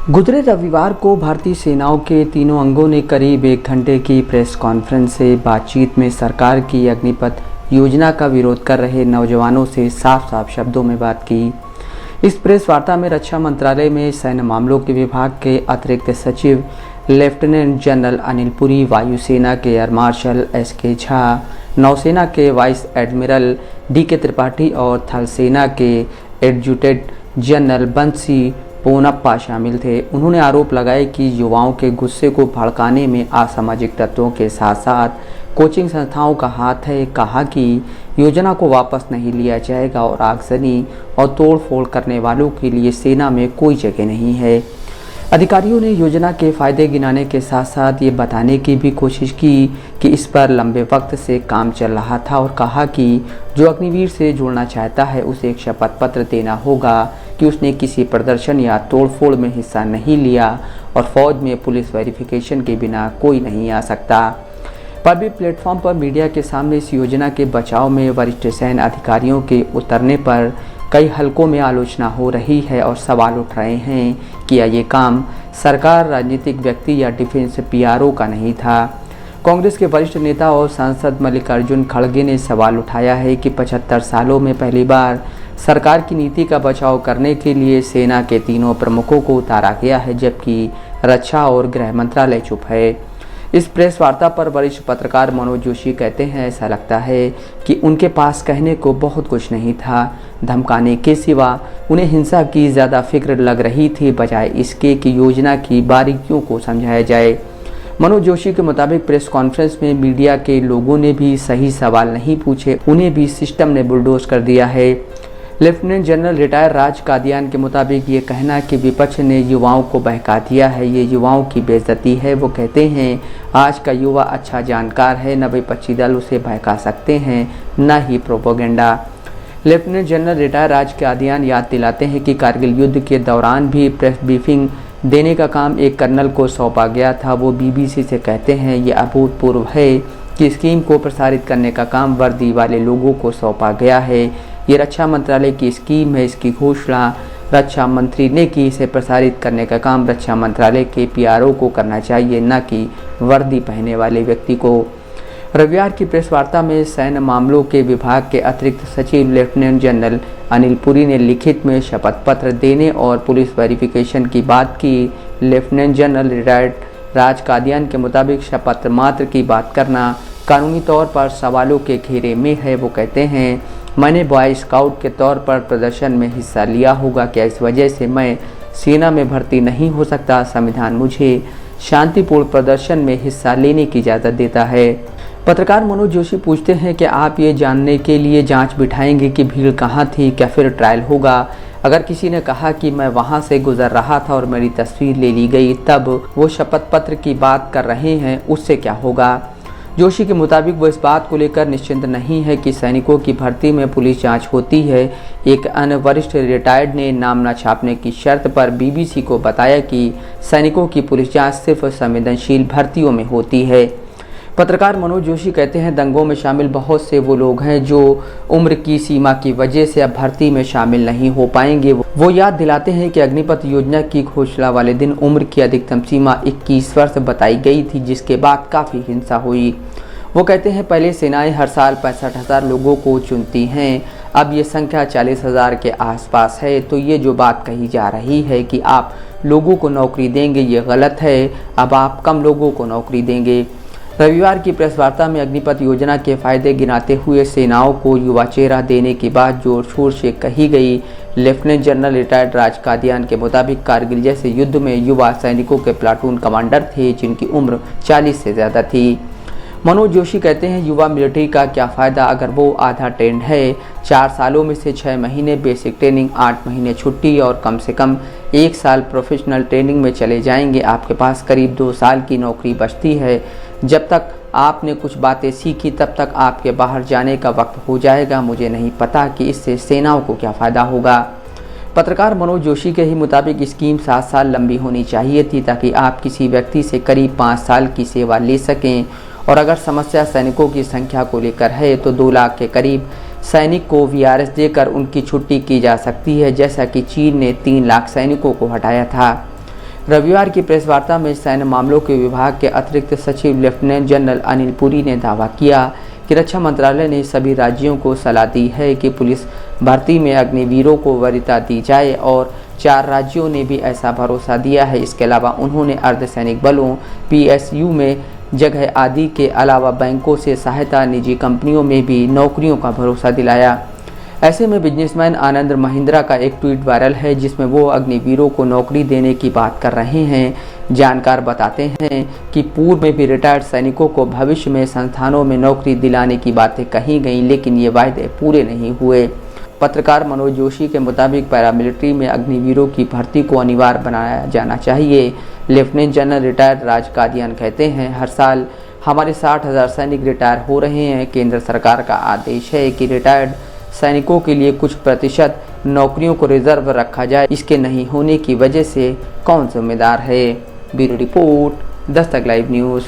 गुजरे रविवार को भारतीय सेनाओं के तीनों अंगों ने करीब 1 घंटे की प्रेस कॉन्फ्रेंस से बातचीत में सरकार की अग्निपथ योजना का विरोध कर रहे नौजवानों से साफ साफ शब्दों में बात की। इस प्रेस वार्ता में रक्षा मंत्रालय में सैन्य मामलों के विभाग के अतिरिक्त सचिव लेफ्टिनेंट जनरल अनिल पुरी, वायुसेना के एयर मार्शल एस.के. झा, नौसेना के वाइस एडमिरल डी.के. त्रिपाठी और थल सेना के एडजुटेंट जनरल बंसी पोनप्पा शामिल थे। उन्होंने आरोप लगाए कि युवाओं के गुस्से को भड़काने में असामाजिक तत्वों के साथ साथ कोचिंग संस्थाओं का हाथ है। कहा कि योजना को वापस नहीं लिया जाएगा और आगजनी और तोड़फोड़ करने वालों के लिए सेना में कोई जगह नहीं है। अधिकारियों ने योजना के फायदे गिनाने के साथ साथ ये बताने की भी कोशिश की कि इस पर लंबे वक्त से काम चल रहा था और कहा कि जो अग्निवीर से जुड़ना चाहता है उसे एक शपथ पत्र देना होगा कि उसने किसी प्रदर्शन या तोड़फोड़ में हिस्सा नहीं लिया और फौज में पुलिस वेरिफिकेशन के बिना कोई नहीं आ सकता। पब्लिक प्लेटफॉर्म पर मीडिया के सामने इस योजना के बचाव में वरिष्ठ सैन्य अधिकारियों के उतरने पर कई हलकों में आलोचना हो रही है और सवाल उठ रहे हैं कि ये काम सरकार, राजनीतिक व्यक्ति या डिफेंस पीआरओ का नहीं था। कांग्रेस के वरिष्ठ नेता और सांसद मल्लिकार्जुन खड़गे ने सवाल उठाया है कि 75 सालों में पहली बार सरकार की नीति का बचाव करने के लिए सेना के तीनों प्रमुखों को उतारा गया है, जबकि रक्षा और गृह मंत्रालय चुप है। इस प्रेस वार्ता पर वरिष्ठ पत्रकार मनोज जोशी कहते हैं, ऐसा लगता है कि उनके पास कहने को बहुत कुछ नहीं था। धमकाने के सिवा उन्हें हिंसा की ज़्यादा फिक्र लग रही थी, बजाय इसके कि योजना की बारीकियों को समझाया जाए। मनोज जोशी के मुताबिक प्रेस कॉन्फ्रेंस में मीडिया के लोगों ने भी सही सवाल नहीं पूछे, उन्हें भी सिस्टम ने बुलडोज कर दिया है। लेफ्टिनेंट जनरल रिटायर राज कादियान के मुताबिक ये कहना कि विपक्ष ने युवाओं को बहका दिया है, ये युवाओं की बेइज्जती है। वो कहते हैं आज का युवा अच्छा जानकार है, न विपक्षी दल उसे बहका सकते हैं, न ही प्रोपेगेंडा। लेफ्टिनेंट जनरल रिटायर राज कादियान याद दिलाते हैं कि कारगिल युद्ध के दौरान भी प्रेस ब्रीफिंग देने का काम एक कर्नल को सौंपा गया था। वो बीबीसी से कहते हैं ये अभूतपूर्व है कि स्कीम को प्रसारित करने का काम वर्दी वाले लोगों को सौंपा गया है। ये रक्षा मंत्रालय की स्कीम है, इसकी घोषणा रक्षा मंत्री ने की। इसे प्रसारित करने का काम रक्षा मंत्रालय के पीआरओ को करना चाहिए, न कि वर्दी पहनने वाले व्यक्ति को। रविवार की प्रेस वार्ता में सैन्य मामलों के विभाग के अतिरिक्त सचिव लेफ्टिनेंट जनरल अनिल पुरी ने लिखित में शपथ पत्र देने और पुलिस वेरिफिकेशन की बात की। लेफ्टिनेंट जनरल रिटायर्ड राज कादियान के मुताबिक शपथ मात्र की बात करना कानूनी तौर पर सवालों के घेरे में है। वो कहते हैं मैंने बॉय स्काउट के तौर पर प्रदर्शन में हिस्सा लिया होगा, क्या इस वजह से मैं सेना में भर्ती नहीं हो सकता? संविधान मुझे शांतिपूर्ण प्रदर्शन में हिस्सा लेने की इजाज़त देता है। पत्रकार मनोज जोशी पूछते हैं कि आप ये जानने के लिए जांच बिठाएंगे कि भीड़ कहाँ थी, क्या फिर ट्रायल होगा? अगर किसी ने कहा कि मैं वहाँ से गुजर रहा था और मेरी तस्वीर ले ली गई, तब वो शपथ पत्र की बात कर रहे हैं, उससे क्या होगा? जोशी के मुताबिक वो इस बात को लेकर निश्चिंत नहीं है कि सैनिकों की भर्ती में पुलिस जांच होती है। एक अन्य वरिष्ठ रिटायर्ड ने नाम न छापने की शर्त पर बीबीसी को बताया कि सैनिकों की पुलिस जांच सिर्फ संवेदनशील भर्तियों में होती है। पत्रकार मनोज जोशी कहते हैं दंगों में शामिल बहुत से वो लोग हैं जो उम्र की सीमा की वजह से अब भर्ती में शामिल नहीं हो पाएंगे। वो याद दिलाते हैं कि अग्निपथ योजना की घोषणा वाले दिन उम्र की अधिकतम सीमा 21 वर्ष बताई गई थी, जिसके बाद काफ़ी हिंसा हुई। वो कहते हैं पहले सेनाएं हर साल 65,000 लोगों को चुनती हैं, अब ये संख्या 40,000 के आसपास है। तो ये जो बात कही जा रही है कि आप लोगों को नौकरी देंगे, ये गलत है। अब आप कम लोगों को नौकरी देंगे। रविवार की प्रेस वार्ता में अग्निपथ योजना के फायदे गिनाते हुए सेनाओं को युवा चेहरा देने की बात जोर शोर से कही गई। लेफ्टिनेंट जनरल रिटायर्ड राज कादियान के मुताबिक कारगिल जैसे युद्ध में युवा सैनिकों के प्लाटून कमांडर थे जिनकी उम्र 40 से ज़्यादा थी। मनोज जोशी कहते हैं युवा मिलिट्री का क्या फ़ायदा अगर वो आधा ट्रेंड है। 4 सालों में से 6 महीने बेसिक ट्रेनिंग, 8 महीने छुट्टी और कम से कम 1 साल प्रोफेशनल ट्रेनिंग में चले जाएंगे। आपके पास करीब 2 साल की नौकरी बचती है। जब तक आपने कुछ बातें सीखी तब तक आपके बाहर जाने का वक्त हो जाएगा। मुझे नहीं पता कि इससे सेनाओं को क्या फ़ायदा होगा। पत्रकार मनोज जोशी के ही मुताबिक स्कीम 7 साल लंबी होनी चाहिए थी ताकि आप किसी व्यक्ति से करीब 5 साल की सेवा ले सकें। और अगर समस्या सैनिकों की संख्या को लेकर है तो 2 लाख के करीब सैनिक को वीआरएस देकर उनकी छुट्टी की जा सकती है, जैसा कि चीन ने 3 लाख सैनिकों को हटाया था। रविवार की प्रेस वार्ता में सैन्य मामलों के विभाग के अतिरिक्त सचिव लेफ्टिनेंट जनरल अनिल पुरी ने दावा किया कि रक्षा मंत्रालय ने सभी राज्यों को सलाह दी है कि पुलिस भर्ती में अग्निवीरों को वरीयता दी जाए और 4 राज्यों ने भी ऐसा भरोसा दिया है। इसके अलावा उन्होंने अर्धसैनिक बलों, PSU में जगह आदि के अलावा बैंकों से सहायता, निजी कंपनियों में भी नौकरियों का भरोसा दिलाया। ऐसे में बिजनेसमैन आनंद महिंद्रा का एक ट्वीट वायरल है जिसमें वो अग्निवीरों को नौकरी देने की बात कर रहे हैं। जानकार बताते हैं कि पूर्व में भी रिटायर्ड सैनिकों को भविष्य में संस्थानों में नौकरी दिलाने की बातें कही गईं, लेकिन ये वायदे पूरे नहीं हुए। पत्रकार मनोज जोशी के मुताबिक पैरामिलिट्री में अग्निवीरों की भर्ती को अनिवार्य बनाया जाना चाहिए। लेफ्टिनेंट जनरल रिटायर्ड राज कादियान कहते हैं, हर साल हमारे 60,000 सैनिक रिटायर हो रहे हैं। केंद्र सरकार का आदेश है कि रिटायर्ड सैनिकों के लिए कुछ प्रतिशत नौकरियों को रिजर्व रखा जाए। इसके नहीं होने की वजह से कौन जिम्मेदार है? Bureau report, Dastak live news.